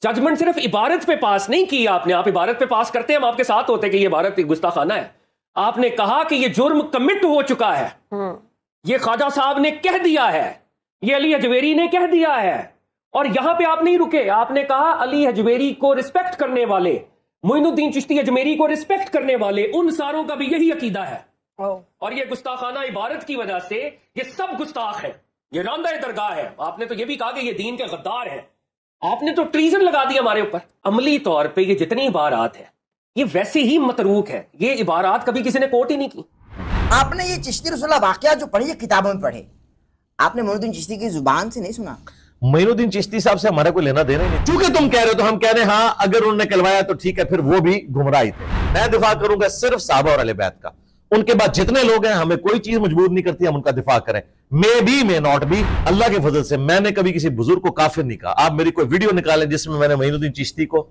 Judgment صرف عبارت پہ پاس نہیں کی آپ نے. آپ عبارت پہ پاس کرتے ہیں, ہم آپ کے ساتھ ہوتے کہ یہ عبارت گستاخانہ ہے. آپ نے کہا کہ یہ جرم کمٹ ہو چکا ہے, یہ خواجہ صاحب نے کہہ دیا ہے, یہ علی حجویری نے کہہ دیا ہے. اور یہاں پہ آپ نہیں رکے, آپ نے کہا علی حجویری کو رسپیکٹ کرنے والے, معین الدین چشتی اجمیری کو رسپیکٹ کرنے والے, ان ساروں کا بھی یہی عقیدہ ہے. اور یہ گستاخانہ عبارت کی وجہ سے یہ سب گستاخ ہے, یہ راندہ درگاہ ہے. آپ نے تو یہ بھی کہا کہ یہ دین کے غدار ہے. آپ نے تو ٹریزن لگا دی ہمارے اوپر. عملی طور پہ یہ جتنی عبارات ہیں یہ ویسے ہی متروک ہے. یہ عبارات کبھی کسی نے کوٹ ہی نہیں کی. آپ نے یہ چشتی رسول اللہ واقعہ جو پڑھی, یہ کتابوں میں پڑھے, آپ نے معین الدین چشتی کی زبان سے نہیں سنا. معین الدین چشتی صاحب سے ہمارا کوئی لینا دینا نہیں. چونکہ تم کہہ رہے ہو تو ہم کہہ رہے ہیں ہاں اگر انہوں نے کلوایا تو ٹھیک ہے, پھر وہ بھی گمراہی تھے. میں دفاع کروں گا صرف صحابہ اور اہل بیت کا. ان کے بعد جتنے لوگ ہیں ہمیں کوئی چیز مجبور نہیں کرتی ہم ان کا دفاع کریں. میں ناٹ بھی اللہ کے فضل سے میں نے کبھی کسی بزرگ کو کافر نہیں کہا. آپ میری کوئی ویڈیو نکالیں جس میں نے معین الدین چشتی کو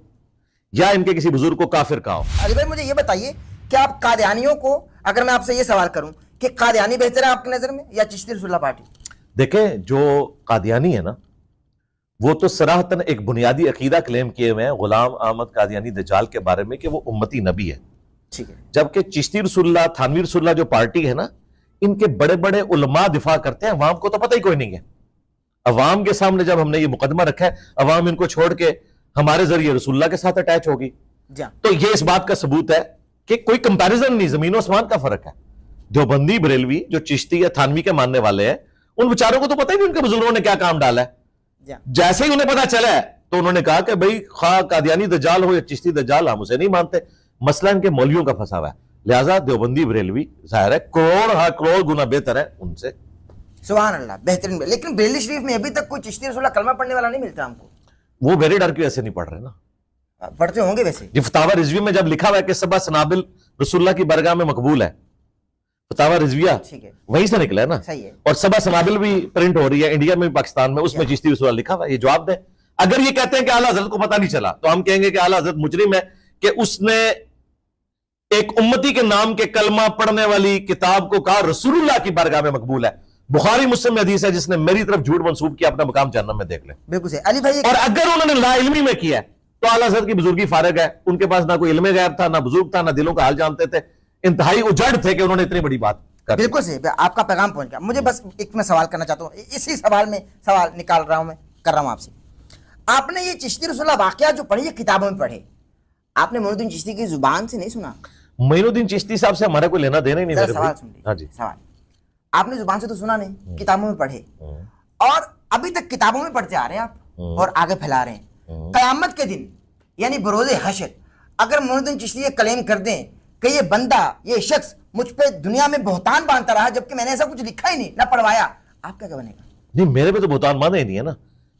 یا ان کے کسی بزرگ کو کافر کہا ہو. علی بھائی مجھے یہ بتائیے کہ آپ قادیانیوں کو, اگر میں آپ سے یہ سوال کروں کہ قادیانی بہتر ہے آپ کی نظر میں یا چشتی رسول اللہ پارٹی؟ دیکھیں جو قادیانی ہے نا وہ تو صراحتاً ایک بنیادی عقیدہ کلیم کیے ہوئے ہیں غلام احمد قادیانی دجال کے بارے میں کہ وہ امتی نبی ہے. ٹھیک ہے. جبکہ چشتی رسول اللہ, تھانوی رسول اللہ جو پارٹی ہے نا, ان کے بڑے بڑے علماء دفاع کرتے ہیں, عوام کو تو پتہ ہی کوئی نہیں ہے. عوام کے سامنے جب ہم نے یہ مقدمہ رکھا ہے, عوام ان کو چھوڑ کے ہمارے ذریعے رسول اللہ کے ساتھ اٹیچ ہوگی. تو یہ اس بات کا ثبوت ہے کہ کوئی کمپیریزن نہیں, زمین و آسمان کا فرق ہے. دیوبندی بریلوی جو چشتی یا تھانوی کے ماننے والے ہیں ان بیچاروں کو تو پتہ ہی نہیں ان کے بزرگوں نے کیا کام ڈالا ہے. جیسے ہی انہیں پتا چلا ہے تو انہوں نے کہا کہ بھئی خواہ قادیانی دجال ہو یا چشتی دجال, ہم اسے نہیں مانتے. مسئلہ ان کے مولویوں کا پھنسا ہوا ہے. لہٰذا دیوبندی بریلوی ظاہر ہے کروڑ گنا بہتر ہے ان سے. سبحان اللہ, بہترین. لیکن بریلی شریف میں ابھی تک کوئی چشتی رسول اللہ کلمہ پڑھنے والا نہیں ملتا ہم کو. وہ میرے ڈر کی وجہ سے نہیں پڑھ رہے نا, پڑھتے ہوں گے ویسے. یہ فتاوی رضویہ میں جب لکھا ہوا ہے کہ سبع سنابل رسول اللہ کی برگاہ میں مقبول ہے, فتاوی رضویہ وہیں سے نکلا ہے نا. اور سبع سنابل بھی پرنٹ ہو رہی ہے انڈیا میں بھی پاکستان میں, اس میں چشتی رسول اللہ لکھا ہوا ہے. یہ جواب دیں. اگر یہ کہتے ہیں کہ اعلیٰ حضرت کو پتہ نہیں چلا تو ہم کہیں گے کہ اعلیٰ حضرت مجرم ہے کہ اس نے ایک امتی کے نام کے کلمہ پڑھنے والی کتاب کو کہا رسول اللہ کی بارگاہ میں مقبول ہے. بخاری مسلم میں حدیث ہے جس نے میری طرف جھوٹ منسوب کیا اپنا مقام جہنم میں دیکھ لیں. بالکل صحیح. علی بھائی, اور اگر انہوں نے لا علمی میں کیا ہے تو اعلیٰ حضرت کی بزرگی فارغ ہے. ان کے پاس نہ کوئی علم غیب تھا, نہ بزرگ تھا, نہ دلوں کا حال جانتے تھے. انتہائی اجڑ تھے کہ انہوں نے اتنی بڑی بات کر. بالکل صحیح, آپ کا پیغام پہنچ گیا. مجھے بس ایک میں سوال کرنا چاہتا ہوں, اسی سوال میں سوال نکال رہا ہوں, میں کر رہا ہوں آپ سے. آپ نے یہ چشتی رسول اللہ واقعہ جو پڑھی, یہ کتابوں میں پڑھے, آپ نے معین الدین چشتی کی زبان سے نہیں سنا. معین الدین چشتی صاحب سے ہمارا کوئی لینا دینا ہی نہیں. سوال سن لیجیے. سوال آپ نے زبان سے تو سنا نہیں, کتابوں میں پڑھے, اور ابھی تک کتابوں میں پڑھتے آ رہے ہیں آپ اور آگے پھیلا رہے ہیں. قیامت کے دن یعنی بروز حشر اگر معین الدین چشتی یہ کلیم کر دیں کہ یہ بندہ, یہ شخص مجھ پہ دنیا میں بہتان باندھتا رہا جبکہ میں نے ایسا کچھ لکھا ہی نہیں, نہ پڑھوایا, آپ کیا بنے گا؟ نہیں میرے پہ تو بہتان باندھا ہی نہیں ہے نا.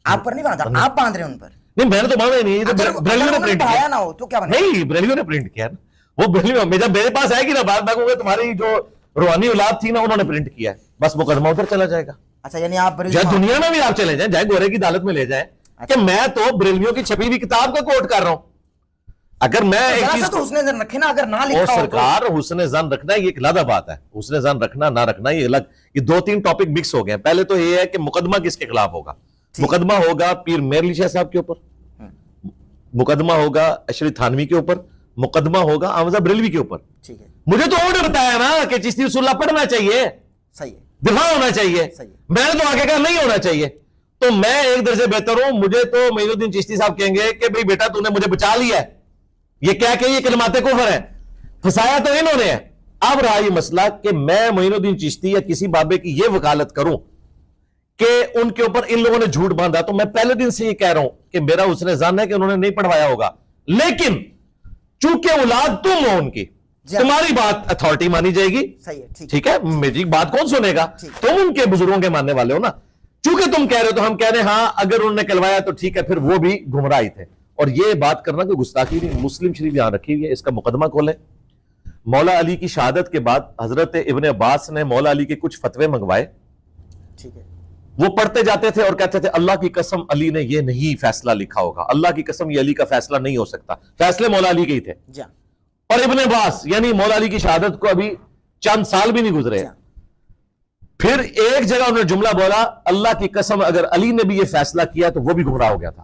آپ پر نہیں باندھا, آپ باندھ رہے ہیں ان پر. نہیں میں نے تو باندھا ہی نہیں, بریلویوں نے پرنٹ کیا. نہ ہو تو کیا بنے؟ نہیں بریلویوں نے پرنٹ کیا نا, وہ بریلویوں میں جب میرے پاس آئے گی نا بات میں کہوں گا تمہاری جو روحانی اولاد تھی نا انہوں نے پرنٹ کیا ہے, بس مقدمہ ادھر چلا جائے گا. اچھا یعنی آپ چاہے دنیا میں بھی آپ چلے جائیں, چاہے گورے کی عدالت میں لے جائیں, کہ میں تو بریلویوں کی چھپی ہوئی کتاب کا کوٹ کر رہا ہوں. اگر میں ایک چیز تو حسن زن رکھے نا, اگر نہ لکھا ہو سرکار حسن زن رکھنا یہ ایک علیحدہ بات ہے. حسن زن رکھنا نہ رکھنا یہ الگ, یہ دو تین ٹاپک مکس ہو گئے ہیں. پہلے تو یہ ہے کہ مقدمہ کس کے خلاف ہوگا. مقدمہ ہوگا پیر میر علی شاہ صاحب کے اوپر, مقدمہ ہوگا اشری تھانوی کے اوپر, مقدمہ ہوگا احمد بریلوی کے اوپر. مجھے تو آرڈر بتایا نا کہ چشتی رسول اللہ پڑھنا چاہیے, دفاع ہونا چاہیے. میں نے تو آگے کہا نہیں ہونا چاہیے. تو میں ایک درجے بہتر ہوں. مجھے تو معین الدین چشتی صاحب کہیں گے کہ بھئی بیٹا تو نے مجھے بچا لیا ہے, یہ کیا کہ یہ کلمات کفر ہے, پھنسایا تو انہوں نے ہے. اب رہا یہ مسئلہ کہ میں معین الدین چشتی یا کسی بابے کی یہ وکالت کروں کہ ان کے اوپر ان لوگوں نے جھوٹ باندھا, تو میں پہلے دن سے یہ کہہ رہا ہوں کہ میرا حسن ظن ہے کہ انہوں نے نہیں پڑھوایا ہوگا. لیکن چونکہ اولاد تم ہو ان کی, تمہاری بات اتھارٹی مانی جائے گی. ٹھیک ہے, میری بات کون سنے گا, تم ان کے بزرگوں کے ماننے والے ہو نا. چونکہ تم کہہ رہے ہو تو ہم کہہ رہے ہیں ہاں اگر انہوں نے کلوایا تو ٹھیک ہے, پھر وہ بھی گمراہی تھے. اور یہ بات کرنا کوئی گستاخی نہیں. مسلم شریف یہاں رکھی ہوئی ہے, اس کا مقدمہ کھولیں. مولا علی کی شہادت کے بعد حضرت ابن عباس نے مولا علی کے کچھ فتوے منگوائے. ٹھیک ہے, وہ پڑھتے جاتے تھے اور کہتے تھے اللہ کی قسم علی نے یہ نہیں فیصلہ لکھا ہوگا, اللہ کی قسم یہ علی کا فیصلہ نہیں ہو سکتا. فیصلے مولا علی کے ہی تھے. اور ابن عباس یعنی مولا علی کی شہادت کو ابھی چند سال بھی نہیں گزرے, پھر ایک جگہ انہوں نے جملہ بولا اللہ کی قسم اگر علی نے بھی یہ فیصلہ کیا تو وہ بھی گمراہ ہو گیا تھا.